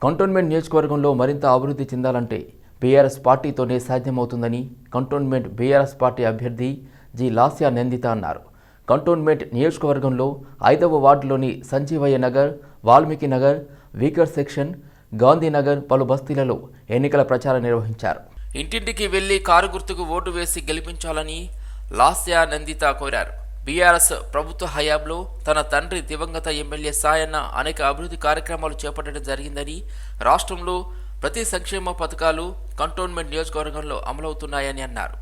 Cantonment నియోజకవర్గంలో మరింత అభివృద్ధి చెందాలంటే బీఆర్ఎస్ పార్టీతోనే సాధ్యమవుతుందని కంటోన్మెంట్ బీఆర్ఎస్ పార్టీ అభ్యర్థి జి లాస్యా నందిత అన్నారు. కంటోన్మెంట్ నియోజకవర్గంలో 5వ వార్డులోని సంజీవయ్య నగర్, వాల్మీకి నగర్, వీకర్ సెక్షన్, గాంధీనగర్ పలు బస్తీలలో ఎన్నికల ప్రచారం నిర్వహించారు. ఇంటింటికి వెళ్లి కారు గుర్తుకు ఓటు వేసి గెలిపించాలని లాస్యా నందిత కోరారు. బీఆర్ఎస్ ప్రభుత్వ హయాంలో తన తండ్రి దివంగత ఎమ్మెల్యే సాయన్న అనేక అభివృద్ధి కార్యక్రమాలు చేపట్టడం జరిగిందని, రాష్ట్రంలో ప్రతి సంక్షేమ పథకాలు కంటోన్మెంట్ నియోజకవర్గంలో అమలవుతున్నాయని అన్నారు.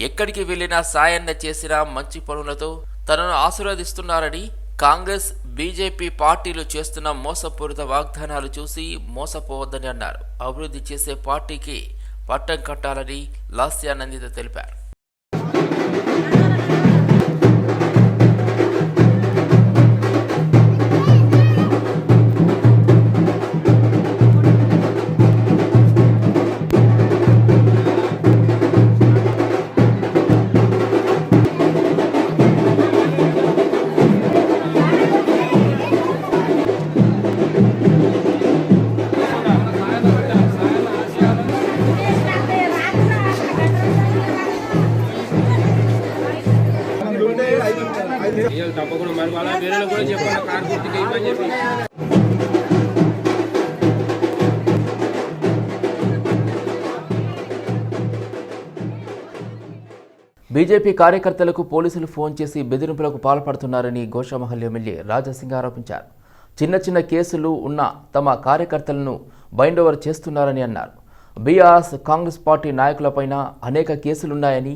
ఎక్కడికి వెళ్లినా సాయన్న చేసిన మంచి పనులతో తనను ఆశీర్వదిస్తున్నారని, కాంగ్రెస్ బీజేపీ పార్టీలు చేస్తున్న మోసపూరిత వాగ్దానాలు చూసి మోసపోవద్దని అన్నారు. అభివృద్ధి చేసే పార్టీకి పట్టం కట్టాలని లాస్యా నందిత తెలిపారు. బీజేపీ కార్యకర్తలకు పోలీసులు ఫోన్ చేసి బెదిరింపులకు పాల్పడుతున్నారని గోషామహల్ ఎమ్మెల్యే రాజాసింగ్ ఆరోపించారు. చిన్న చిన్న కేసులు ఉన్న తమ కార్యకర్తలను బైండ్ ఓవర్ చేస్తున్నారని అన్నారు. బీఆర్ఎస్ కాంగ్రెస్ పార్టీ నాయకులపైన అనేక కేసులున్నాయని,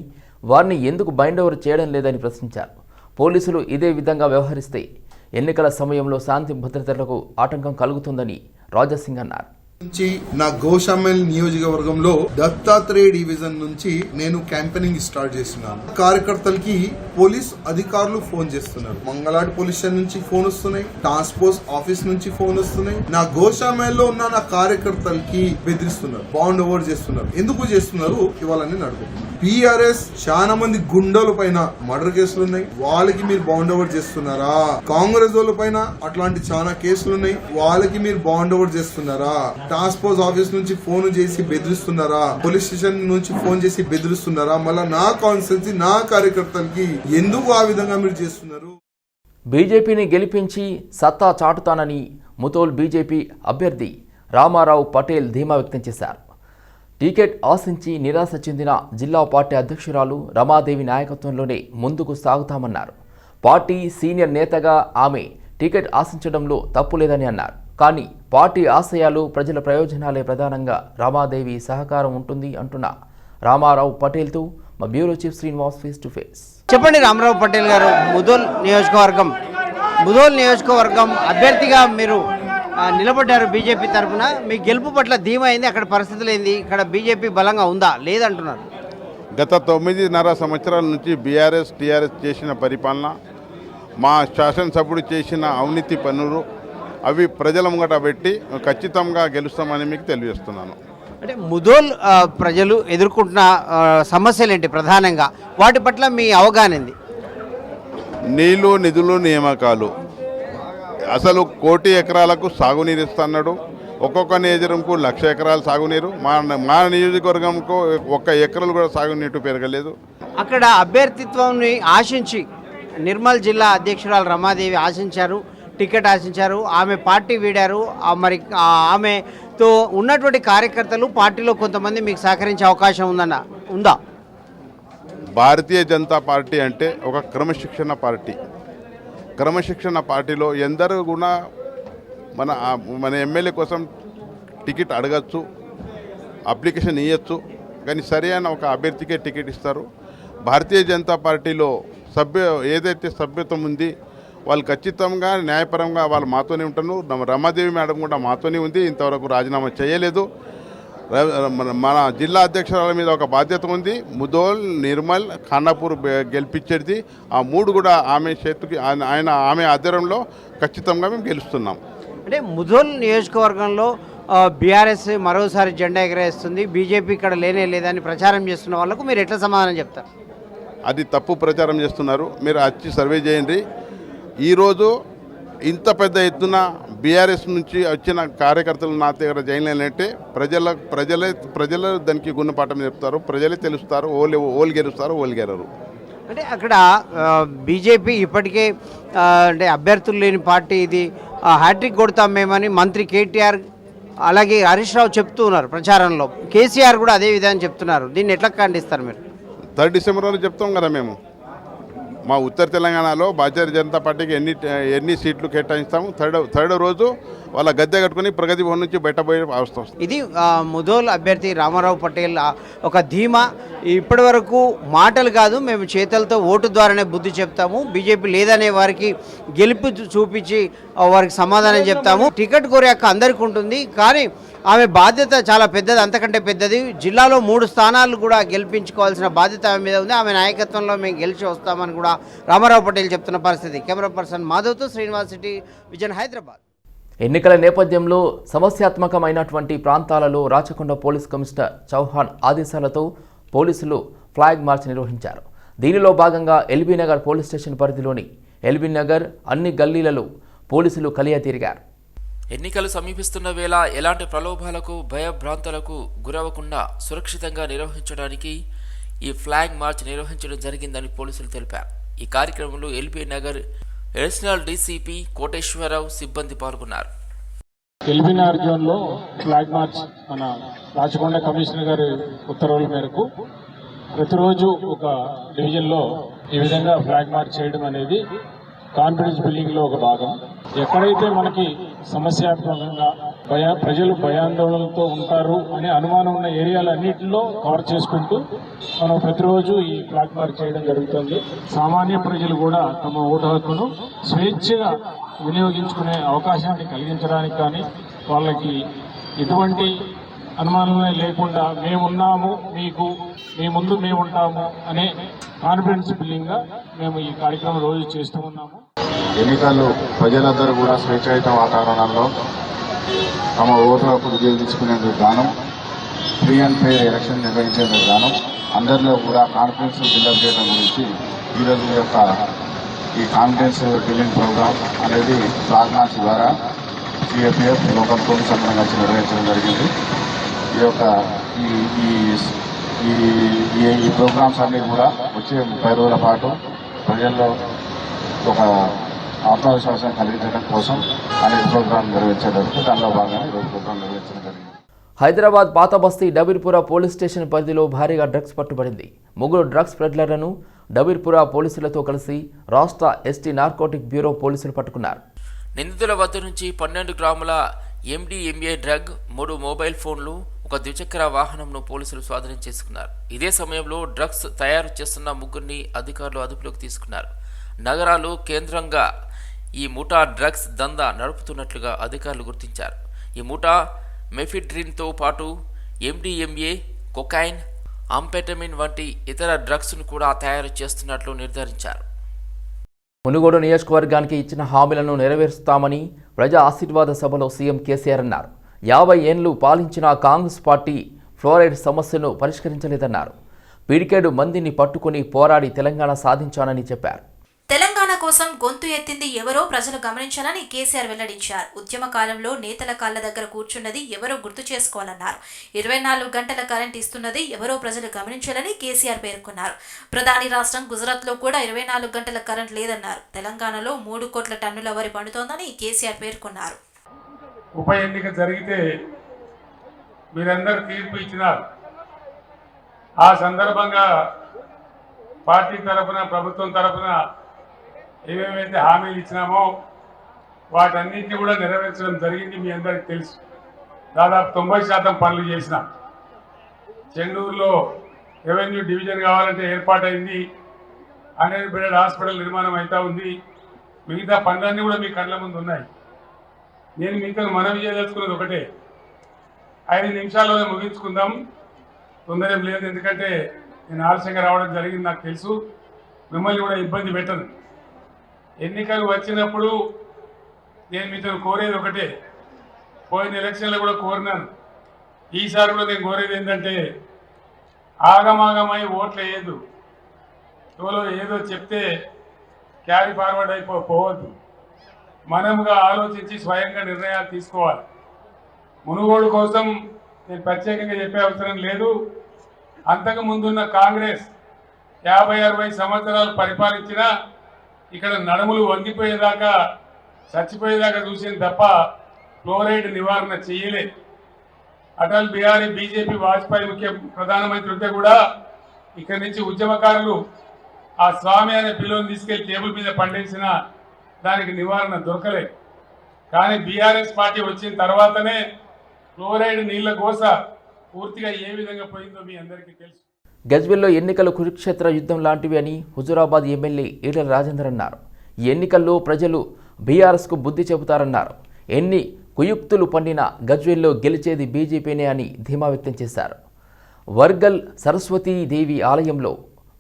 వారిని ఎందుకు బైండ్ ఓవర్ చేయడం లేదని ప్రశ్నించారు. పోలీసులు ఇదే విధంగా వ్యవహరిస్తే ఎన్నికల సమయంలో శాంతి భద్రతలకు ఆటంకం కలుగుతుందని రాజాసింగ్ అన్నారు. నా గోషామల్ నియోజకవర్గంలో దత్తాత్రేయ డివిజన్ నుంచి నేను క్యాంపెయినింగ్ స్టార్ట్ చేస్తున్నాను. కార్యకర్తలకి పోలీస్ అధికారులు ఫోన్ చేస్తున్నారు. మంగళాడు పోలీస్ స్టేషన్ నుంచి ఫోన్ వస్తున్నాయి, ట్రాన్స్పోర్ట్ ఆఫీస్ నుంచి ఫోన్ వస్తున్నాయి. నా గోషామల్ లో ఉన్న నా కార్యకర్తలకి బెదిరిస్తున్నారు, బాండ్ ఓవర్ చేస్తున్నారు. ఎందుకు చేస్తున్నారు ఇవాళ నేను అడుగుతున్నాను. బీఆర్ఎస్ చాలా మంది గుండెల పైన మర్డర్ కేసులు ఉన్నాయి, వాళ్ళకి మీరు బాండ్ ఓవర్ చేస్తున్నారా? కాంగ్రెస్ వాళ్ళ పైన అట్లాంటి చాలా కేసులు ఉన్నాయి, వాళ్ళకి మీరు బాండ్ ఓవర్ చేస్తున్నారా? ట్రాన్స్పోర్ట్ ఆఫీస్ నుంచి ఫోన్ చేసి బెదిరిస్తున్నారా? పోలీస్ స్టేషన్ నుంచి ఫోన్ చేసి బెదిరిస్తున్నారా? మళ్ళా నా కాన్స్టిట్యున్సీ నా కార్యకర్తలకి ఎందుకు ఆ విధంగా మీరు చేస్తున్నారు? బీజేపీని గెలిపించి సత్తా చాటుతానని ముతోల్ బీజేపీ అభ్యర్థి రామారావు పటేల్ ధీమా వ్యక్తం చేశారు. టికెట్ ఆశించి నిరాశ చెందిన జిల్లా పార్టీ అధ్యక్షురాలు రమాదేవి నాయకత్వంలోనే ముందుకు సాగుతామన్నారు. పార్టీ సీనియర్ నేతగా ఆమె టికెట్ ఆశించడంలో తప్పు లేదని అన్నారు. కానీ పార్టీ ఆశయాలు, ప్రజల ప్రయోజనాలే ప్రధానంగా రమాదేవి సహకారం ఉంటుంది అంటున్న రామారావు పటేల్తో మా bureau chief Srinivas face to face. చెప్పండి రామారావు పటేల్ గారు, ముదోల్ నియోజకవర్గం అభ్యర్థిగా మీరు నిలబడ్డారు బీజేపీ తరఫున. మీ గెలుపు పట్ల ధీమా అయింది, అక్కడ పరిస్థితులు ఏంది? ఇక్కడ బీజేపీ బలంగా ఉందా లేదంటున్నారు? గత 9.5 సంవత్సరాల నుంచి బీఆర్ఎస్ టీఆర్ఎస్ చేసిన పరిపాలన, మా శాసనసభ్యుడు చేసిన అవినీతి పనులు, అవి ప్రజల ముంగట పెట్టి ఖచ్చితంగా గెలుస్తామని మీకు తెలియజేస్తున్నాను. అంటే ముదోల్ ప్రజలు ఎదుర్కొంటున్న సమస్యలు ఏంటి ప్రధానంగా? వాటి పట్ల మీ అవగాహన ఏంది? నీళ్లు, నిధులు, నియామకాలు. అసలు 1 కోటి ఎకరాలకు సాగునీరు ఇస్తున్నాడు. ఒక్కొక్క నియోజకవర్గంకు 1,00,000 ఎకరాలు సాగునీరు. మా నియోజకవర్గంకు 1 ఎకరాలు కూడా సాగునీరు పెరగలేదు. అక్కడ అభ్యర్థిత్వాన్ని ఆశించి నిర్మల్ జిల్లా అధ్యక్షురాలు రమాదేవి ఆశించారు, టికెట్ ఆశించారు. ఆమె పార్టీ వీడారు. మరి ఆమెతో ఉన్నటువంటి కార్యకర్తలు పార్టీలో కొంతమంది మీకు సహకరించే అవకాశం ఉందా? భారతీయ జనతా పార్టీ అంటే ఒక క్రమశిక్షణ పార్టీ. క్రమశిక్షణ పార్టీలో ఎందరూ కూడా మన ఎమ్మెల్యే కోసం టికెట్ అడగచ్చు, అప్లికేషన్ ఇవ్వచ్చు, కానీ సరైన ఒక అభ్యర్థికే టికెట్ ఇస్తారు. భారతీయ జనతా పార్టీలో ఏదైతే సభ్యత్వం ఉంది, వాళ్ళు ఖచ్చితంగా న్యాయపరంగా వాళ్ళు మాతోనే ఉంటారు. రమాదేవి మేడం కూడా మాతోనే ఉంది, ఇంతవరకు రాజీనామా చేయలేదు. మన జిల్లా అధ్యక్షురాల మీద ఒక బాధ్యత ఉంది. ముదోల్, నిర్మల్, ఖానాపూర్ గెలిపించేది. ఆ 3 కూడా ఆమె చేతికి ఆమె ఆధ్వర్యంలో ఖచ్చితంగా మేము గెలుస్తున్నాం. అంటే ముదోల్ నియోజకవర్గంలో బీఆర్ఎస్ మరోసారి జెండా ఎగరేస్తుంది, బీజేపీ ఇక్కడ లేదని ప్రచారం చేస్తున్న వాళ్ళకు మీరు ఎట్లా సమాధానం చెప్తారు? అది తప్పు ప్రచారం చేస్తున్నారు. మీరు వచ్చి సర్వే చేయండి. ఈరోజు ఇంత పెద్ద ఎత్తున బీఆర్ఎస్ నుంచి వచ్చిన కార్యకర్తలు నా దగ్గర జాయిన్ అయినట్టే ప్రజలే దానికి గుణపాఠం చెప్తారు, ప్రజలే తెలుస్తారు, ఓళ్ళు గెలుస్తారు, ఓళ్ళు గెలరు. అంటే అక్కడ బీజేపీ ఇప్పటికే అంటే అభ్యర్థులు లేని పార్టీ ఇది, హ్యాట్రిక్ కొడతాం మేమని మంత్రి కేటీఆర్ అలాగే హరీష్ రావు చెప్తూ ఉన్నారు ప్రచారంలో. కేసీఆర్ కూడా అదే విధానం చెప్తున్నారు. దీన్ని ఎట్లా ఖండిస్తారు మీరు? 3 డిసెంబర్ రోజు చెప్తాం కదా మేము. మా ఉత్తర తెలంగాణలో భారతీయ జనతా పార్టీకి ఎన్ని సీట్లు కేటాయిస్తాము, థర్డ్ రోజు వాళ్ళ గద్దె కట్టుకుని ప్రగతి భవన్ నుంచి బయటపోయే అవస్థ వస్తుంది. ఇది ముదోల్ అభ్యర్థి రామారావు పటేల్ ఒక ధీమా. ఇప్పటి వరకు మాటలు కాదు, మేము చేతలతో ఓటు ద్వారానే బుద్ధి చెప్తాము, బీజేపీ లేదనే వారికి గెలుపు చూపించి వారికి సమాధానం చెప్తాము. టికెట్ కోరే హక్కు అందరికీ ఉంటుంది, కానీ ఆమె బాధ్యత చాలా పెద్దది, అంతకంటే పెద్దది. జిల్లాలో 3 స్థానాలు కూడా గెలిపించుకోవాల్సిన బాధ్యత ఆమె మీద ఉంది. ఆమె నాయకత్వంలో మేము గెలిచి వస్తామని కూడా రామారావు పటేల్ చెప్తున్న పరిస్థితి. కెమెరా పర్సన్ మాధవ్తో శ్రీనివాస్ సిటీ, విజన్, హైదరాబాద్. ఎన్నికల నేపథ్యంలో సమస్యాత్మకమైనటువంటి ప్రాంతాలలో రాచకొండ పోలీస్ కమిషనర్ చౌహాన్ ఆదేశాలతో పోలీసులు ఫ్లాగ్ మార్చ్ నిర్వహించారు. దీనిలో భాగంగా ఎల్బీ నగర్ పోలీస్ స్టేషన్ పరిధిలోని ఎల్బీ నగర్ అన్ని గల్లీలలో పోలీసులు కలియ తిరిగారు. ఎన్నికలు సమీపిస్తున్న వేళ ఎలాంటి ప్రలోభాలకు భయభ్రాంతులకు గురవకుండా సురక్షితంగా నిర్వహించడానికి ఈ ఫ్లాగ్ మార్చ్ నిర్వహించడం జరిగిందని పోలీసులు తెలిపారు. ఈ కార్యక్రమంలో LB Nagar additional DCP Koteswararao సిబ్బంది పాల్గొన్నారు. ఎల్బీ నగర్ జోన్లో ఫ్లాగ్ మార్చ్ మన రాచకొండ కమిషనర్ గారి ఉత్తర్వుల మేరకు ప్రతిరోజు ఒక డివిజన్లో ఈ విధంగా ఫ్లాగ్ మార్చ్ చేయడం అనేది కాన్ఫిడెన్స్ బిల్డింగ్ లో ఒక భాగం. ఎక్కడైతే మనకి సమస్యాత్మకంగా ప్రజలు భయాందోళనలతో ఉంటారు అనే అనుమానం ఉన్న ఏరియాలన్నింటిలో కవర్ చేసుకుంటూ మనం ప్రతిరోజు ఈ ఫ్లాగ్ మార్చ్ చేయడం జరుగుతుంది. సామాన్య ప్రజలు కూడా తమ ఓటు హక్కును స్వేచ్ఛగా వినియోగించుకునే అవకాశాన్ని కలిగించడానికి కానీ వాళ్ళకి ఎటువంటి అనుమానమే లేకుండా మేమున్నాము, మీకు మీ ముందు మేము ఉంటాము అనే కాన్ఫిడెన్స్ బిల్డింగ్గా మేము ఈ కార్యక్రమం రోజు చేస్తూ ఉన్నాము. ఎన్నికలు ప్రజలందరూ కూడా స్వేచ్ఛాయుత వాతావరణంలో తమ ఓటు హక్కు వినియోగించుకునేందుకు గాను ఫ్రీ అండ్ ఫెయిర్ ఎలక్షన్ నిర్వహించేందుకు గాను అందరిలో కూడా కాన్ఫిడెన్స్ బిల్డప్ చేయడం గురించి ఈరోజు ఈ కాన్ఫిడెన్స్ బిల్డింగ్ ప్రోగ్రామ్ అనేది ఫ్లాగ్ మార్చ్ ద్వారా సిఎఫ్ఎఫ్ లోకల్ పోలీస్ అందరం కలిసి నిర్వహించడం జరిగింది. ఈ యొక్క ఈ ప్రోగ్రామ్స్ అన్నీ కూడా వచ్చే 30 రోజుల పాటు ప్రజల్లో ఒక ఆత్మవిశ్వాసం కలిగించడం కోసం అనేక ప్రోగ్రాం నిర్వహించడానికి దానిలో భాగంగా ఈరోజు ప్రోగ్రాం నిర్వహించడం జరిగింది. హైదరాబాద్ పాత బస్తీ డబీర్పుర పోలీస్ స్టేషన్ పరిధిలో భారీగా డ్రగ్స్ పట్టుబడింది. 3 డ్రగ్స్ పెడ్లర్లను డబీర్పుర పోలీసులతో కలిసి రాష్ట్ర ఎస్టీ నార్కోటిక్ బ్యూరో పోలీసులు పట్టుకున్నారు. నిందితుల వద్ద నుంచి 12 గ్రాముల MDMA డ్రగ్, 3 మొబైల్ ఫోన్లు, ఒక ద్విచక్ర వాహనంను పోలీసులు స్వాధీనం చేసుకున్నారు. ఇదే సమయంలో డ్రగ్స్ తయారు చేస్తున్న 3 అధికారులు అదుపులోకి తీసుకున్నారు. నగరాలు కేంద్రంగా ఈ ముఠా డ్రగ్స్ దందా నడుపుతున్నట్లుగా అధికారులు గుర్తించారు. ఈ ముఠా మెఫిడ్రిన్తో పాటు MDMA, కొకైన్, అంఫెటమిన్ వంటి ఇతర డ్రగ్స్ను కూడా తయారు చేస్తున్నట్లు నిర్ధారించారు. మునుగోడు నియోజకవర్గానికి ఇచ్చిన హామీలను నెరవేరుస్తామని ప్రజా ఆశీర్వాద సభలో సీఎం కేసీఆర్ అన్నారు. 50 ఏళ్లు పాలించిన కాంగ్రెస్ పార్టీ ఫ్లోరైడ్ సమస్యను పరిష్కరించలేదన్నారు. పీడికేడు మందిని పట్టుకుని పోరాడి తెలంగాణ సాధించానని చెప్పారు. తెలంగాణ కోసం గొంతు ఎత్తింది ఎవరో ప్రజలు గమనించాలని కేసీఆర్ వెల్లడించారు. ఉద్యమ కాలంలో నేతల కాళ్ల దగ్గర కూర్చున్నది ఎవరో గుర్తు చేసుకోవాలన్నారు. 24 గంటల కరెంట్ ఇస్తున్నది ఎవరో ప్రజలు గమనించాలని కేసీఆర్ పేర్కొన్నారు. ప్రధాని రాష్ట్రం గుజరాత్లో కూడా 24 గంటల కరెంట్ లేదన్నారు. తెలంగాణలో 3 కోట్ల టన్నుల వరి పండుతోందని కేసీఆర్ పేర్కొన్నారు. ఉప ఎన్నిక జరిగితే మీరందరూ తీర్పు ఇచ్చినారు. ఆ సందర్భంగా పార్టీ తరఫున, ప్రభుత్వం తరఫున ఏమేమైతే హామీలు ఇచ్చినామో వాటన్నింటినీ కూడా నెరవేర్చడం జరిగింది. మీ అందరికీ తెలుసు. దాదాపు 90% పనులు చేసినాం. చెండూరులో రెవెన్యూ డివిజన్ కావాలంటే ఏర్పాటైంది. 100 బెడెడ్ హాస్పిటల్ నిర్మాణం అవుతా ఉంది. మిగతా పనులన్నీ కూడా మీ కళ్ళ ముందు ఉన్నాయి. నేను మీతో మనవి చేయదలుచుకున్నది ఒకటే, 5 నిమిషాల్లోనే ముగించుకుందాం. తొందర ఏం లేదు, ఎందుకంటే నేను ఆలస్యంగా రావడం జరిగింది. నాకు తెలుసు, మిమ్మల్ని కూడా ఇబ్బంది పెట్టను. ఎన్నికలు వచ్చినప్పుడు నేను మీతో కోరేది ఒకటే, పోయిన ఎలక్షన్లో కూడా కోరినాను, ఈసారి కూడా నేను కోరేది ఏంటంటే ఆగమాగమై ఓట్లు వేయద్దు. ఎవరో ఏదో చెప్తే క్యారీ ఫార్వర్డ్ అయిపోవద్దు. మనముగా ఆలోచించి స్వయంగా నిర్ణయాలు తీసుకోవాలి. మునుగోడు కోసం నేను ప్రత్యేకంగా చెప్పే అవసరం లేదు. అంతకు ముందున్న కాంగ్రెస్ 50-60 సంవత్సరాలు పరిపాలించినా ఇక్కడ నడుములు వంగిపోయేదాకా చచ్చిపోయేదాకా చూసింది తప్ప ఫ్లోరైడ్ నివారణ చేయలేదు. అటల్ బిహారీ బీజేపీ వాజ్పేయి ప్రధానమంత్రి ఉంటే కూడా ఇక్కడి నుంచి ఉద్యమకారులు ఆ స్వామి అనే పిల్లని తీసుకెళ్లి టేబుల్ మీద పండేసిన దానికి నివారణ దొరకలేదు. కానీ బీఆర్ఎస్ పార్టీ వచ్చిన తర్వాతనే ఫ్లోరైడ్ నీళ్ల కోస పూర్తిగా ఏ విధంగా పోయిందో మీ అందరికీ తెలుసు. గజ్వేల్లో ఎన్నికలు కురుక్షేత్ర యుద్ధం లాంటివి అని హుజూరాబాద్ ఎమ్మెల్యే ఈటెల రాజేందర్ అన్నారు. ఈ ఎన్నికల్లో ప్రజలు బీఆర్ఎస్కు బుద్ధి చెబుతారన్నారు. ఎన్ని కుయుక్తులు పండినా గజ్వేల్లో గెలిచేది బీజేపీనే అని ధీమా వ్యక్తం చేశారు. వర్గల్ సరస్వతీదేవి ఆలయంలో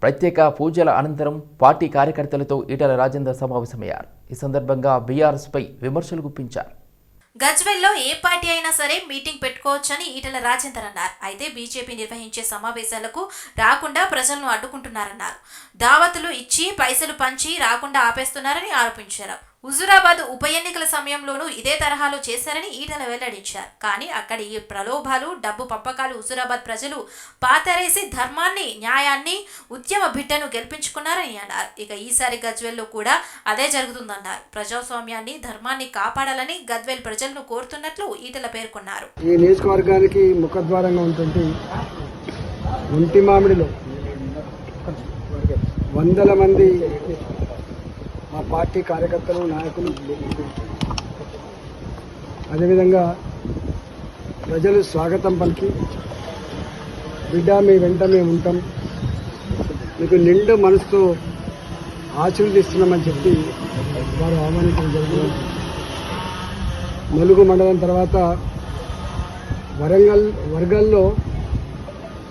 ప్రత్యేక పూజల అనంతరం పార్టీ కార్యకర్తలతో ఈటెల రాజేందర్ సమావేశమయ్యారు. ఈ సందర్భంగా బీఆర్ఎస్పై విమర్శలు గుప్పించారు. గజ్వేల్లో ఏ పార్టీ అయినా సరే మీటింగ్ పెట్టుకోవచ్చని ఈటెల రాజేందర్ అన్నారు. అయితే బీజేపీ నిర్వహించే సమావేశాలకు రాకుండా ప్రజలను అడ్డుకుంటున్నారన్నారు. దావతులు ఇచ్చి పైసలు పంచి రాకుండా ఆపేస్తున్నారని ఆరోపించారు. హుజూరాబాద్ ఉప ఎన్నికల సమయంలోనూ ఇదే తరహాలో చేశారని ఈటెల వెల్లడించారు. కానీ అక్కడి ఈ ప్రలోభాలు, డబ్బు పంపకాలు హుజూరాబాద్ ప్రజలు పాతరేసి ధర్మాన్ని, న్యాయాన్ని, ఉద్యమ బిడ్డను గెలిపించుకున్నారని అన్నారు. ఇక ఈసారి గజ్వేల్లో కూడా అదే జరుగుతుందన్నారు. ప్రజాస్వామ్యాన్ని, ధర్మాన్ని కాపాడాలని గజ్వేల్ ప్రజలను కోరుతున్నట్లు ఈటెల పేర్కొన్నారు. ఈ నియోజకవర్గానికి ముఖద్వారంగా ఉంటుంది ఒంటి మామిడిలో వందల మంది మా పార్టీ కార్యకర్తలు, నాయకులు, అదేవిధంగా ప్రజలు స్వాగతం పలికి బిడ్డ మీ వెంట మేము ఉంటాం, మీకు నిండు మనసుతో ఆశీర్వదిస్తున్నామని చెప్పి వారు ఆహ్వానించడం జరిగింది. ములుగు మండలం తర్వాత వర్గల్లో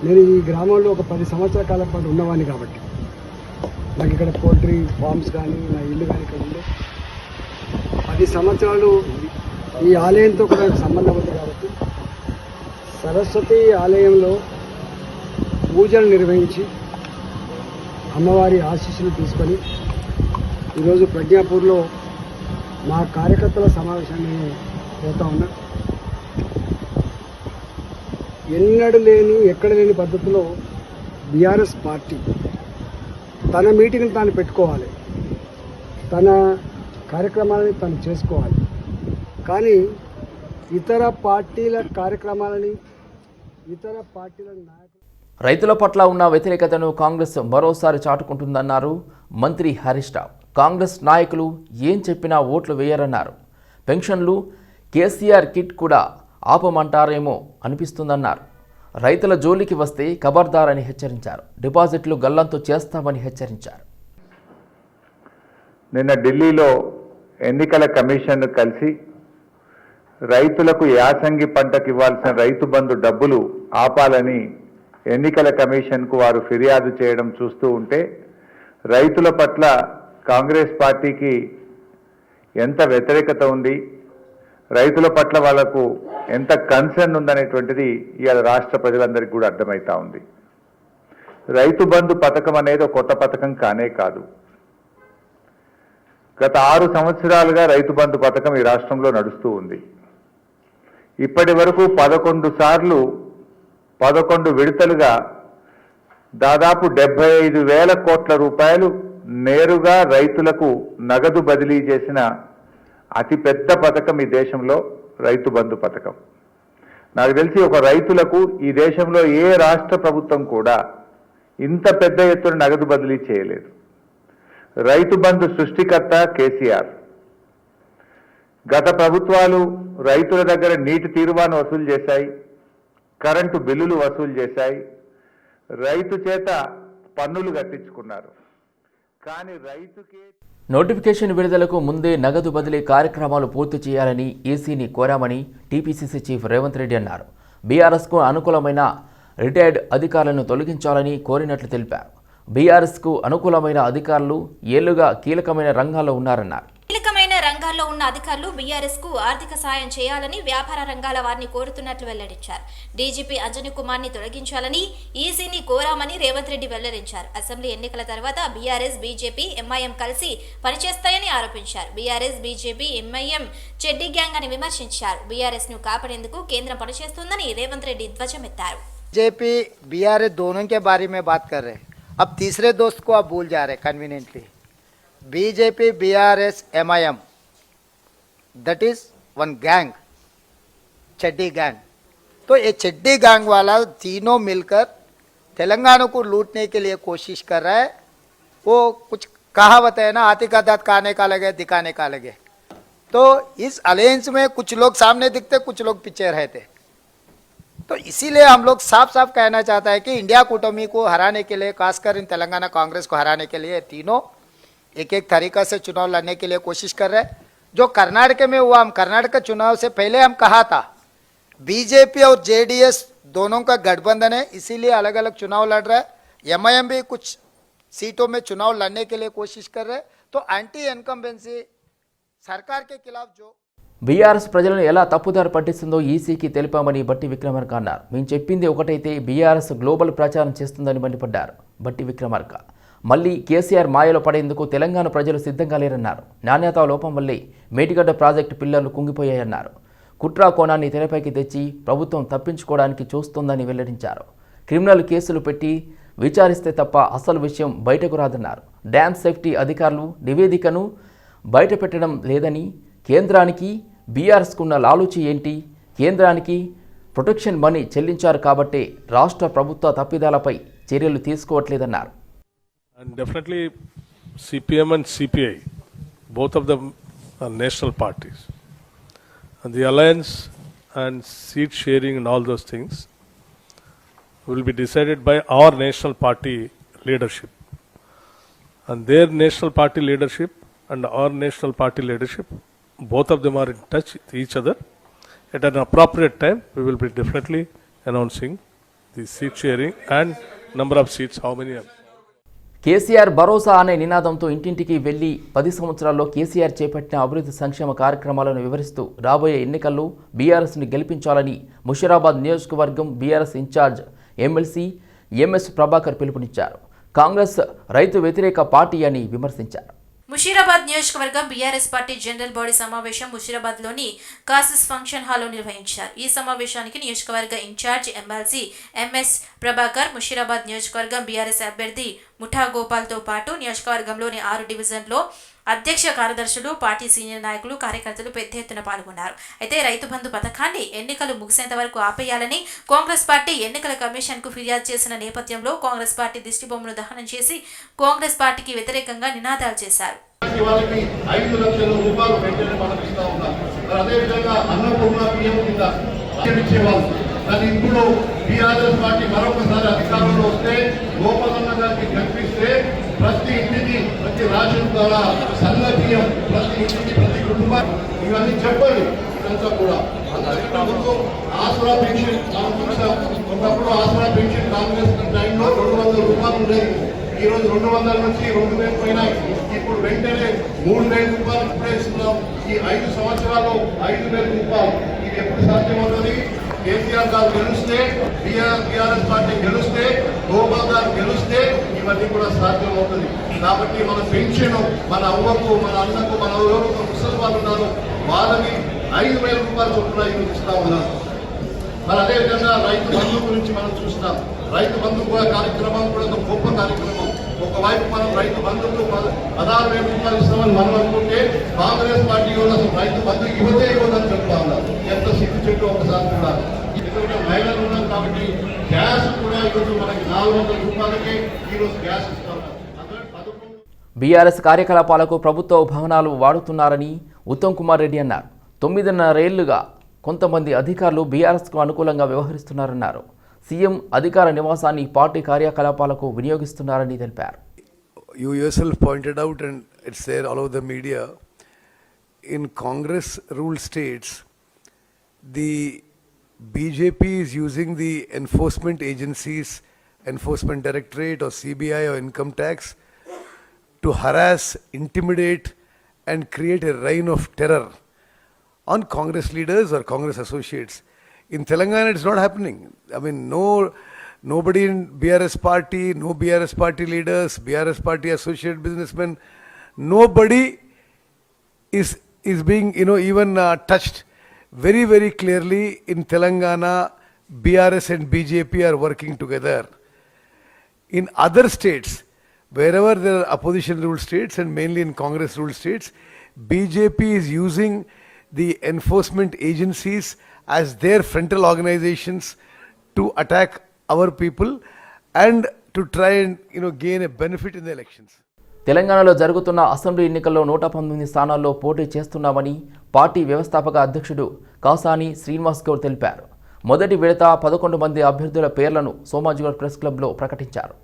నేను ఈ గ్రామంలో ఒక 10 సంవత్సరాల కాలం పాటు ఉన్నవాడిని కాబట్టి నాకు ఇక్కడ పోల్ట్రీ ఫార్మ్స్ కానీ నా ఇల్లు కానీ ఇక్కడ ఉండే 10 సంవత్సరాలు ఈ ఆలయంతో కూడా నాకు సంబంధం ఉంది కాబట్టి సరస్వతి ఆలయంలో పూజలు నిర్వహించి అమ్మవారి ఆశీస్సులు తీసుకొని ఈరోజు ప్రజ్ఞాపూర్లో మా కార్యకర్తల సమావేశాన్ని పోతా ఉన్నా. ఎన్నడూ లేని ఎక్కడ లేని పద్ధతిలో బీఆర్ఎస్ పార్టీ తన మీటింగ్ని తాను పెట్టుకోవాలి, తన కార్యక్రమాలని తను చేసుకోవాలి. కానీ ఇతర పార్టీల కార్యక్రమాలని, ఇతర పార్టీల నాయకులు రైతుల పట్ల ఉన్న వ్యతిరేకతను కాంగ్రెస్ మరోసారి చాటుకుంటుందన్నారు మంత్రి హరీష్ రావు. కాంగ్రెస్ నాయకులు ఏం చెప్పినా ఓట్లు వేయరన్నారు. పెన్షన్లు, కేసీఆర్ కిట్ కూడా ఆపమంటారేమో అనిపిస్తుందన్నారు. రైతుల జోలికి వస్తే ఖబర్దార్ అని హెచ్చరించారు. డిపాజిట్లు గల్లంతు చేస్తామని హెచ్చరించారు. నిన్న ఢిల్లీలో ఎన్నికల కమిషన్ కలిసి రైతులకు యాసంగి పంటకు ఇవ్వాల్సిన రైతు బంధు డబ్బులు ఆపాలని ఎన్నికల కమిషన్కు వారు ఫిర్యాదు చేయడం చూస్తూ ఉంటే రైతుల పట్ల కాంగ్రెస్ పార్టీకి ఎంత వ్యతిరేకత ఉంది, రైతుల పట్ల వాళ్లకు ఎంత కన్సర్న్ ఉందనేటువంటిది ఇవాళ రాష్ట్ర ప్రజలందరికీ కూడా అర్థమవుతా ఉంది. రైతు బంధు పథకం అనేది ఒక కొత్త పథకం కానే కాదు. గత 6 సంవత్సరాలుగా రైతు బంధు పథకం ఈ రాష్ట్రంలో నడుస్తూ ఉంది. ఇప్పటి వరకు 11 సార్లు 11 విడతలుగా దాదాపు 75,000 కోట్ల రూపాయలు నేరుగా రైతులకు నగదు బదిలీ చేసిన అతిపెద్ద పథకం ఈ దేశంలో రైతు బంధు పథకం. నాకు తెలిసి ఒక రైతులకు ఈ దేశంలో ఏ రాష్ట్ర ప్రభుత్వం కూడా ఇంత పెద్ద ఎత్తున నగదు బదిలీ చేయలేదు. రైతు బంధు సృష్టికర్త కేసీఆర్. గత ప్రభుత్వాలు రైతుల దగ్గర నీటి తీరువాను వసూలు చేశాయి, కరెంటు బిల్లులు వసూలు చేశాయి, రైతు చేత పన్నులు కట్టించుకున్నారు. కానీ రైతుకే నోటిఫికేషన్ విడుదలకు ముందే నగదు బదిలీ కార్యక్రమాలు పూర్తి చేయాలని ఈసీని కోరామని టీపీసీసీ చీఫ్ రేవంత్ రెడ్డి అన్నారు. బీఆర్ఎస్కు అనుకూలమైన రిటైర్డ్ అధికారులను తొలగించాలని కోరినట్లు తెలిపారు. బీఆర్ఎస్కు అనుకూలమైన అధికారులు ఏళ్లుగా కీలకమైన రంగాల్లో ఉన్నారన్నారు. కీలకమైన రంగాల్లో కేంద్రంలో ఉన్న అధికారులు బీఆర్ఎస్ కు ఆర్థిక సాయం చేయాలని వ్యాపార రంగాల వారిని కోరుతున్నట్లు వెల్లడించారు. డీజీపీ అంజనీ కుమార్ ని తొలగించాలని ఈసీని కోరామని రేవంత్ రెడ్డి వెల్లడించారు. అసెంబ్లీ ఎన్నికల తర్వాత బీఆర్ఎస్, బీజేపీ, ఎంఐఎం కలిసి పనిచేస్తాయని ఆరోపించారు. బీఆర్ఎస్, బీజేపీ, ఎంఐఎం చెడ్డీ గ్యాంగ్ అని విమర్శించారు. బీఆర్ఎస్ ను కాపాడేందుకు కేంద్రం పనిచేస్తుందని రేవంత్ రెడ్డి ధ్వజమెత్తారు. बीजेपी बीआरएस दोनों के बारे में बात कर रहे हैं. अब तीसरे दोस्त को आप भूल जा रहे हैं conveniently. BJP, BRS, MIM, that is one gang, चड्डी गैंग. तो ये चड्डी गैंग वाला तीनों मिलकर तेलंगाना को लूटने के लिए कोशिश कर रहा है. वो कुछ कहावत है ना, हाथी का दांत खाने का लगे, दिखाने का लगे. तो इस अलायंस में कुछ लोग सामने दिखते, कुछ लोग पीछे रहते. तो इसीलिए हम लोग साफ साफ कहना चाहता है कि इंडिया कूटमी को हराने के लिए, खासकर इन तेलंगाना कांग्रेस को हराने के लिए तीनों एक एक तरीका से चुनाव लड़ने के लिए कोशिश कर रहे हैं. जो कर्नाटक में हुआ, हम कर्नाटक चुनाव से पहले हम कहा था बीजेपी और जेडीएस दोनों का गठबंधन है, इसीलिए अलग अलग चुनाव लड़ रहा है. एमआईएम भी कुछ सीटों में चुनाव लड़ने के लिए कोशिश कर रहे हैं. तो एंटी इनकम्बेंसी सरकार के खिलाफ जो బీఆర్ఎస్ ప్రజలను ఎలా తప్పుదారి పట్టిస్తుందో ఈసీకి తెలిపామని బట్టి విక్రమార్క అన్నారు. మేము చెప్పింది ఒకటైతే బీఆర్ఎస్ గ్లోబల్ ప్రచారం చేస్తుందని మండిపడ్డారు బట్టి విక్రమార్క. మళ్లీ కేసీఆర్ మాయలో పడేందుకు తెలంగాణ ప్రజలు సిద్ధంగా లేరన్నారు. నాణ్యతా లోపం వల్లే మేడిగడ్డ ప్రాజెక్టు పిల్లర్లు కుంగిపోయాయన్నారు. కుట్రా కోణాన్ని తెరపైకి తెచ్చి ప్రభుత్వం తప్పించుకోవడానికి చూస్తోందని వెల్లడించారు. క్రిమినల్ కేసులు పెట్టి విచారిస్తే తప్ప అసలు విషయం బయటకు రాదన్నారు. డ్యామ్ సేఫ్టీ అధికారులు నివేదికను బయటపెట్టడం లేదని, కేంద్రానికి బీఆర్ఎస్కున్న లాలూచి ఏంటి, కేంద్రానికి ప్రొటెక్షన్ మనీ చెల్లించారు కాబట్టే రాష్ట్ర ప్రభుత్వ తప్పిదాలపై చర్యలు తీసుకోవట్లేదన్నారు. And definitely CPM and CPI, both of them are national parties. And the alliance and seat sharing and all those things will be decided by our national party leadership. And their national party leadership and our national party leadership, both of them are in touch with each other. At an appropriate time, we will be definitely announcing the seat sharing and number of seats, how many are. KCR భరోసా అనే నినాదంతో ఇంటింటికి వెళ్లి 10 సంవత్సరాల్లో కేసీఆర్ చేపట్టిన అభివృద్ధి సంక్షేమ కార్యక్రమాలను వివరిస్తూ రాబోయే ఎన్నికల్లో బీఆర్ఎస్ని గెలిపించాలని ముషీరాబాద్ నియోజకవర్గం BRS incharge MLC M S Prabhakar పిలుపునిచ్చారు. కాంగ్రెస్ రైతు వ్యతిరేక పార్టీ అని విమర్శించారు. ముషీరాబాద్ నియోజకవర్గం బీఆర్ఎస్ పార్టీ జనరల్ బాడీ సమావేశం ముషీరాబాద్లోని కాసిస్ ఫంక్షన్ హాల్లో నిర్వహించారు. ఈ సమావేశానికి నియోజకవర్గ incharge MLC M S Prabhakar, Mushirabad నియోజకవర్గం బీఆర్ఎస్ అభ్యర్థి ముఠా గోపాల్తో పాటు నియోజకవర్గంలోని 6 డివిజన్లో అధ్యక్ష కార్యదర్శులు, పార్టీ సీనియర్ నాయకులు, కార్యకర్తలు పెద్ద ఎత్తున పాల్గొన్నారు. అయితే రైతు బంధు పథకాన్ని ఎన్నికలు ముగిసేంత వరకు ఆపేయాలని కాంగ్రెస్ పార్టీ ఎన్నికల కమిషన్కు ఫిర్యాదు చేసిన నేపథ్యంలో కాంగ్రెస్ పార్టీ దిష్టిబొమ్మను దహనం చేసి కాంగ్రెస్ పార్టీకి వ్యతిరేకంగా నినాదాలు చేశారు. వాళ్ళకి 5 లక్షల రూపాయలు వెంటనే మనం ఇస్తా ఉన్నాం. అదేవిధంగా అన్నపూర్ణ బియ్యం కింద ఇచ్చేవాళ్ళు. కానీ ఇప్పుడు బీఆర్ఎస్ పార్టీ మరొకసారి అధికారంలో వస్తే గోపాలన్న గారికి కనిపిస్తే ప్రతి ఇంటికి, ప్రతి రేషన్ ద్వారా సన్న బియ్యం ప్రతి ఇంటికి, ప్రతి కుటుంబానికి ఇవన్నీ చెప్పండి. ఇదంతా కూడా ప్రభుత్వం ఆసరా పెన్షన్ మనం చూసాం. ఒకప్పుడు ఆసరా పెన్షన్ కాంగ్రెస్ టైంలో 200 రూపాయలు ఉండేది. ఈ రోజు 200 నుంచి 2000 పోయినాయి. ఇప్పుడు వెంటనే 3000 రూపాయలు ఇప్పుడే ఇస్తున్నాం. ఈ 5 సంవత్సరాలు 5000 రూపాయలు. ఇది ఎప్పుడు సాధ్యమవుతుంది? కేసీఆర్ గారు గెలిస్తే, బీఆర్ఎస్ పార్టీ గెలిస్తే, గోపాల్ గారు గెలిస్తే ఇవన్నీ కూడా సాధ్యమవుతుంది. కాబట్టి మన పెన్షన్ మన అవ్వకు, మన అన్నకు, మన ఎవరు ముసలి వాళ్ళు ఉన్నారు వాళ్ళని 5000 రూపాయలు చొప్పున ఇస్తా ఉన్నారు. మరి అదేవిధంగా రైతు బంధు గురించి మనం చూస్తాం. రైతు బంధు కూడా కార్యక్రమం కూడా ఒక గొప్ప కార్యక్రమం. ఒకవైపు మనం రైతు బంధుకు 16,000 రూపాయలు ఇస్తామని మనం అనుకుంటే కాంగ్రెస్ పార్టీ వాళ్ళు అసలు రైతు బంధు ఇవ్వదని చెప్తా ఉన్నారు. ఎంత సిగ్గు చెట్టు ఒకసారి కూడా. ఎందుకంటే మహిళలు ఉన్నాం కాబట్టి గ్యాస్ కూడా ఈరోజు మనకి 400 రూపాయలకే ఈరోజు గ్యాస్ ఇస్తా ఉన్నారు. బీఆర్ఎస్ కార్యకలాపాలకు ప్రభుత్వ భవనాలు వాడుతున్నారని ఉత్తమ్ కుమార్ రెడ్డి అన్నారు. 9.5 ఏళ్లుగా కొంతమంది అధికారులు బీఆర్ఎస్కు అనుకూలంగా వ్యవహరిస్తున్నారన్నారు. సీఎం అధికార నివాసాన్ని పార్టీ కార్యకలాపాలకు వినియోగిస్తున్నారని తెలిపారు. You yourself pointed out, and it's there all over the media, in Congress ruled states, the BJP is using the enforcement agencies, Enforcement Directorate or CBI or Income Tax, to harass, intimidate and create a reign of terror on Congress leaders or Congress associates. In Telangana, it's not happening. I mean, nobody in BRS party, no BRS party leaders, BRS party associate businessmen, nobody is being, even touched. Very, very clearly in Telangana, BRS and BJP are working together. In other states, wherever there are opposition ruled states and mainly in Congress ruled states, BJP is using the enforcement agencies as their frontal organizations to attack our people and to try and gain a benefit in the elections. తెలంగాణలో జరుగుతున్న assembly ఎన్నికల్లో 119 స్థానాల్లో పోటీ చేస్తున్నామని party వ్యవస్థాపక అధ్యక్షుడు కాసాని శ్రీనివాస్ గౌడ్ తెలిపారు. మొదటి విడత 11 మంది అభ్యర్థుల పేర్లను సోమాజిగఢ్ ప్రెస్ క్లబ్లో ప్రకటించారు.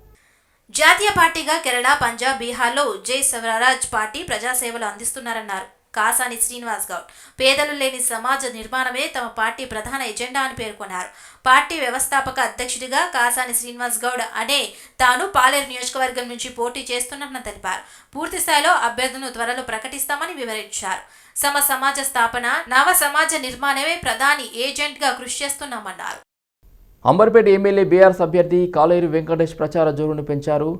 జాతీయ పార్టీగా కేరళ, పంజాబ్, బీహార్లో జై స్వరాజ్ పార్టీ ప్రజాసేవలు అందిస్తున్నారన్నారు కాసాని శ్రీనివాస్ గౌడ్. పేదలు లేని సమాజ నిర్మాణమే తమ పార్టీ ప్రధాన ఎజెండా అని పేర్కొన్నారు. పార్టీ వ్యవస్థాపక అధ్యక్షుడిగా కాసాని శ్రీనివాస్ గౌడ్ అనే తాను పాలేరు నియోజకవర్గం నుంచి పోటీ చేస్తున్నట్లు తెలిపారు. పూర్తి స్థాయిలో అభ్యర్థులను త్వరలో ప్రకటిస్తామని వివరించారు. సమాజ స్థాపన, నవ సమాజ నిర్మాణమే ప్రధాని ఏజెంట్గా కృషి చేస్తున్నామన్నారు. అంబర్పేట ఎమ్మెల్యే బీఆర్ఎస్ అభ్యర్థి కాలేరు వెంకటేష్ ప్రచార జోరును పెంచారు.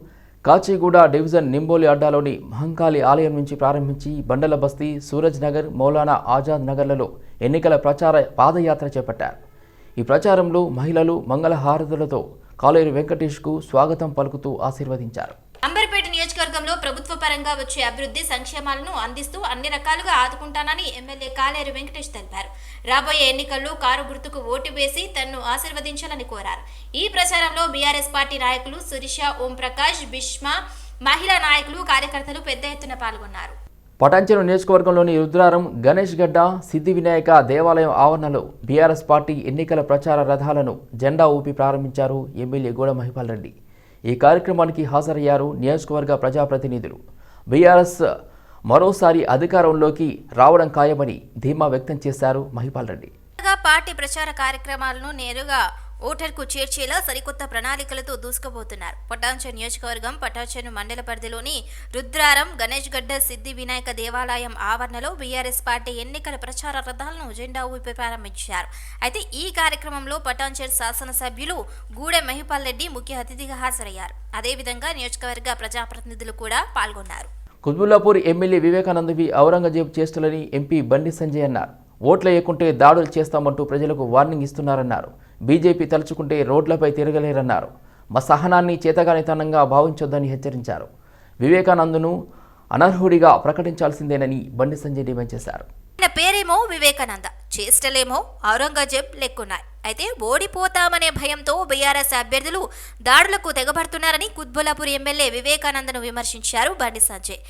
కాచిగూడ డివిజన్ నింబోలి అడ్డాలోని మహంకాళి ఆలయం నుంచి ప్రారంభించి బండల బస్తీ, సూరజ్ నగర్, మౌలానా ఆజాద్ నగర్లలో ఎన్నికల ప్రచార పాదయాత్ర చేపట్టారు. ఈ ప్రచారంలో మహిళలు మంగళహారతులతో కాలేరు వెంకటేష్కు స్వాగతం పలుకుతూ ఆశీర్వదించారు. అంబర్పేట నియోజకవర్గంలో ప్రభుత్వ పరంగా వచ్చే అభివృద్ధి సంక్షేమాలను అందిస్తూ అన్ని రకాలుగా ఆదుకుంటానని ఎమ్మెల్యే కాలేరు వెంకటేష్ తెలిపారు. రాబోయే ఎన్నికల్లో కారు గుర్తుకు ఓటు వేసి తన్ను ఆశీర్వదించాలని కోరారు. ఈ ప్రచారంలో బీఆర్ఎస్ పార్టీ నాయకులు శిరీష, ఓం ప్రకాష్, బిష్మ, మహిళా నాయకులు, కార్యకర్తలు పెద్ద ఎత్తున పాల్గొన్నారు. పటాన్చెరు నియోజకవర్గంలోని రుద్రారం, గణేష్ గడ్డ, సిద్ధి వినాయక దేవాలయం ఆవరణలో బీఆర్ఎస్ పార్టీ ఎన్నికల ప్రచార రథాలను జెండా ఊపి ప్రారంభించారు ఎమ్మెల్యే గోడ మహిపాల్ రెడ్డి. ఈ కార్యక్రమానికి హాజరయ్యారు నియోజకవర్గ ప్రజాప్రతినిధులు. బీఆర్ఎస్ మరోసారి అధికారంలోకి రావడం ఖాయమని ధీమా వ్యక్తం చేశారు మహిపాల్ రెడ్డి. పార్టీ ప్రచార కార్యక్రమాలను నేరుగా ఓటర్కు చేర్చేలా సరికొత్త ప్రణాళికలతో దూసుకుపోతున్నారు. పటాన్చెరు నియోజకవర్గం పటాన్చెరు మండల పరిధిలోని రుద్రారం, గణేష్ గడ్డ, సిద్ధి వినాయక దేవాలయం ఆవరణలో బీఆర్ఎస్ పార్టీ ఎన్నికల ప్రచార రథాలను జెండా ఊపి ప్రారంభించారు. అయితే ఈ కార్యక్రమంలో పటాన్చెరు శాసనసభ్యులు గూడె మహిపాల్ రెడ్డి ముఖ్య అతిథిగా హాజరయ్యారు. అదేవిధంగా నియోజకవర్గ ప్రజాప్రతినిధులు కూడా పాల్గొన్నారు. కుత్బుల్లాపూర్ ఎమ్మెల్యే వివేకానందవి ఔరంగజేబు చేష్టలని ఎంపీ బండి సంజయ్ అన్నారు. ఓట్లు వేయకుంటే దాడులు చేస్తామంటూ ప్రజలకు వార్నింగ్ ఇస్తున్నారన్నారు. బీజేపీ తలుచుకుంటే రోడ్లపై తిరగలేరన్నారు. మా సహనాన్ని చేతగానితనంగా భావించొద్దని హెచ్చరించారు. వివేకానందును అనర్హుడిగా ప్రకటించాల్సిందేనని బండి సంజయ్ డిమాండ్ చేశారు. పేరేమో వివేకానంద, చేష్టలేమో ఔరంగజేబ్ లెక్కున్నాయి. అయితే ఓడిపోతామనే భయంతో బీఆర్ఎస్ అభ్యర్థులు దాడులకు తెగబడుతున్నారని కుత్బుల్లాపూర్ ఎమ్మెల్యే వివేకానందను విమర్శించారు బండి సంజయ్.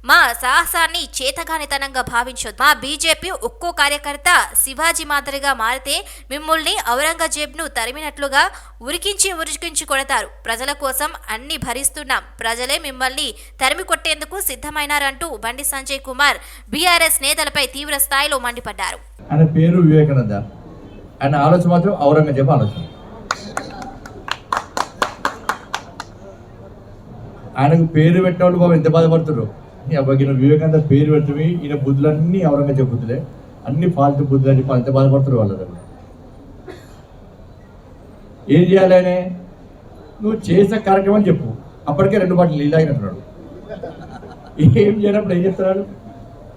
మా సాహసాన్ని చేతగానితనంగా భావించొద్దు. మా బీజేపీ ఒక్కో కార్యకర్త శివాజీ మాదిరిగా మారితే మిమ్మల్ని ఔరంగజేబ్ను తరిమినట్లుగా ఉరికించి కొడతారు. ప్రజల కోసం అన్ని భరిస్తున్నాం. ప్రజలే మిమ్మల్ని తరిమి కొట్టేందుకు సిద్ధమైనారంటూ బండి సంజయ్ కుమార్ బీఆర్ఎస్ నేతలపై తీవ్ర స్థాయిలో మండిపడ్డారు. ఆయన పేరు వివేకానంద, ఆయన ఆలోచన మాత్రం ఔరంగజేబు ఆలోచన. ఆయనకు పేరు పెట్టేవాళ్ళు బాబు ఎంత బాధపడుతున్నారు. ఈయన వివేకానంద పేరు పెడుతుంది, ఈయన బుద్ధులన్నీ ఔరంగజేబు బుద్ధులే, అన్ని ఫాల్తు బుద్ధులు అని ఎంత బాధపడుతున్నారు వాళ్ళు. ఏం చేయాలి ఆయన? నువ్వు చేసే కార్యక్రమం చెప్పు. అప్పటికే 2 బాటిల్ నీళ్ళు తాగినట్టున్నాడు. ఏం చేయనప్పుడు ఏం చెప్తున్నాడు?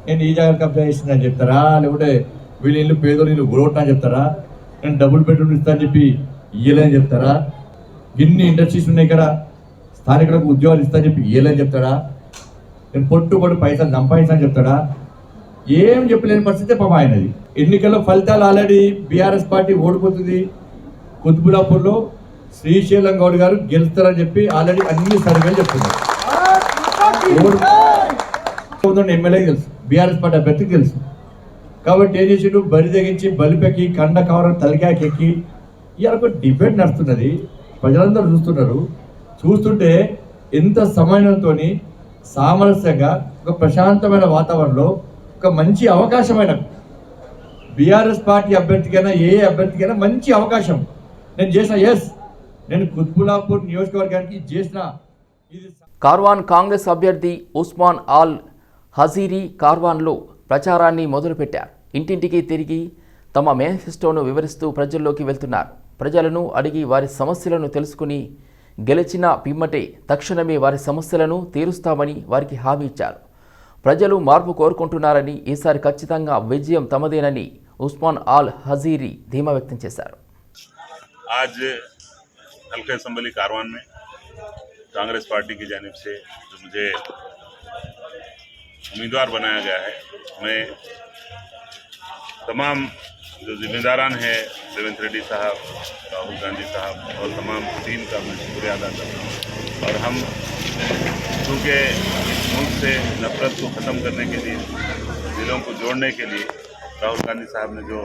నేను ఈ జాగ్రత్త కబ్జా చేసిందని చెప్తారా? లేకుంటే వీళ్ళు ఇల్లు పేదోళ్ళు ఇల్లు గురగొట్టా అని చెప్తారా? నేను డబుల్ బెడ్రూమ్ ఇస్తా అని చెప్పి ఇయ్యలేని చెప్తారా? ఇన్ని ఇండస్ట్రీస్ ఉన్నాయి ఇక్కడ, స్థానికులకు ఉద్యోగాలు ఇస్తా అని చెప్పి ఇయ్యలేని చెప్తాడా? నేను పొట్టుబడి పైసలు సంపాదిస్తా అని చెప్తాడా? ఏం చెప్పలేని పరిస్థితి పాపం ఆయనది. ఎన్నికల్లో ఫలితాలు ఆల్రెడీ బీఆర్ఎస్ పార్టీ ఓడిపోతుంది. కుత్బుల్లాపూర్లో శ్రీశైలం గౌడ్ గారు గెలుస్తారని చెప్పి ఆల్రెడీ అన్ని సర్వేలు చెప్తున్నారు. ఎమ్మెల్యేకి తెలుసు, బీఆర్ఎస్ పార్టీ అభ్యర్థికి తెలుసు. కాబట్టి ఏం చేసిండు? బరి తెగించి బలిపెక్కి కండ కవరం తలకాయకెక్కి ఇవాళ ఒక డిబేట్ నడుస్తున్నది. ప్రజలందరూ చూస్తున్నారు. చూస్తుంటే ఎంత సమయంతో సామరస్యంగా ఒక ప్రశాంతమైన వాతావరణంలో ఒక మంచి అవకాశమైన బీఆర్ఎస్ పార్టీ అభ్యర్థికైనా ఏ అభ్యర్థికైనా మంచి అవకాశం నేను చేసిన. నేను కుత్బుల్లాపూర్ నియోజకవర్గానికి చేసిన. కార్వాన్ కాంగ్రెస్ అభ్యర్థి ఉస్మాన్ ఆల్ హజీరీ కార్వాన్లో ప్రచారాన్ని మొదలుపెట్టారు. ఇంటింటికి తిరిగి తమ మేనిఫెస్టోను వివరిస్తూ ప్రజల్లోకి వెళ్తున్నారు. ప్రజలను అడిగి వారి సమస్యలను తెలుసుకుని గెలిచిన పిమ్మటే తక్షణమే వారి సమస్యలను తీరుస్తామని వారికి హామీ ఇచ్చారు. ప్రజలు మార్పు కోరుకుంటున్నారని, ఈసారి ఖచ్చితంగా విజయం తమదేనని ఉస్మాన్ ఆల్ హజీరీ ధీమా వ్యక్తం చేశారు. आज हल्का असम्बली कारवान में कांग्रेस पार्टी की जानिब से जो मुझे उम्मीदवार बनाया गया है, मैं तमाम जो जिम्मेदारान हैं रेवंत रेड्डी साहब, राहुल गांधी साहब और तमाम टीम का मैं शुक्रिया अदा करता हूँ। और हम चूँकि इस मुल्क से नफरत को ख़त्म करने के लिए, दिलों को जोड़ने के लिए राहुल गांधी साहब ने जो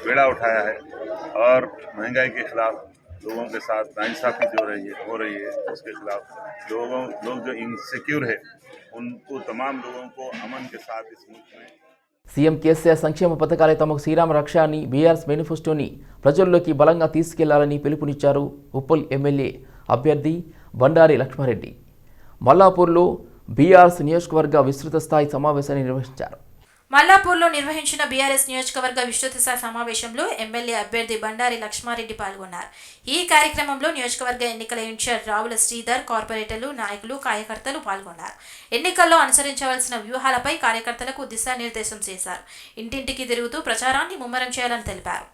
बेड़ा उठाया है और महंगाई के खिलाफ लोगों के साथ नाइंसाफ़ी जो हो रही है उसके खिलाफ लोग जो इनसिक्योर है उनको तमाम लोगों को अमन के साथ इस मुल्क में సీఎం కేసీఆర్ సంక్షేమ పథకాలే తమకు శ్రీరామ రక్ష అని బీఆర్ఎస్ మేనిఫెస్టోని ప్రజల్లోకి బలంగా తీసుకెళ్లాలని పిలుపునిచ్చారు ఉప్పల్ ఎమ్మెల్యే అభ్యర్థి బండారి లక్ష్మారెడ్డి. మల్లాపూర్లో బీఆర్ఎస్ నియోజకవర్గ విస్తృత స్థాయి సమావేశాన్ని నిర్వహించారు. మల్లాపూర్లో నిర్వహించిన బీఆర్ఎస్ నియోజకవర్గ విస్తృతస్థాయి సమావేశంలో ఎమ్మెల్యే అభ్యర్థి బండారి లక్ష్మారెడ్డి పాల్గొన్నారు. ఈ కార్యక్రమంలో నియోజకవర్గ ఎన్నికల ఇన్ఛార్జ్ రావుల శ్రీధర్, కార్పొరేటర్లు, నాయకులు, కార్యకర్తలు పాల్గొన్నారు. ఎన్నికల్లో అనుసరించవలసిన వ్యూహాలపై కార్యకర్తలకు దిశానిర్దేశం చేశారు. ఇంటింటికి తిరుగుతూ ప్రచారాన్ని ముమ్మరం చేయాలని తెలిపారు.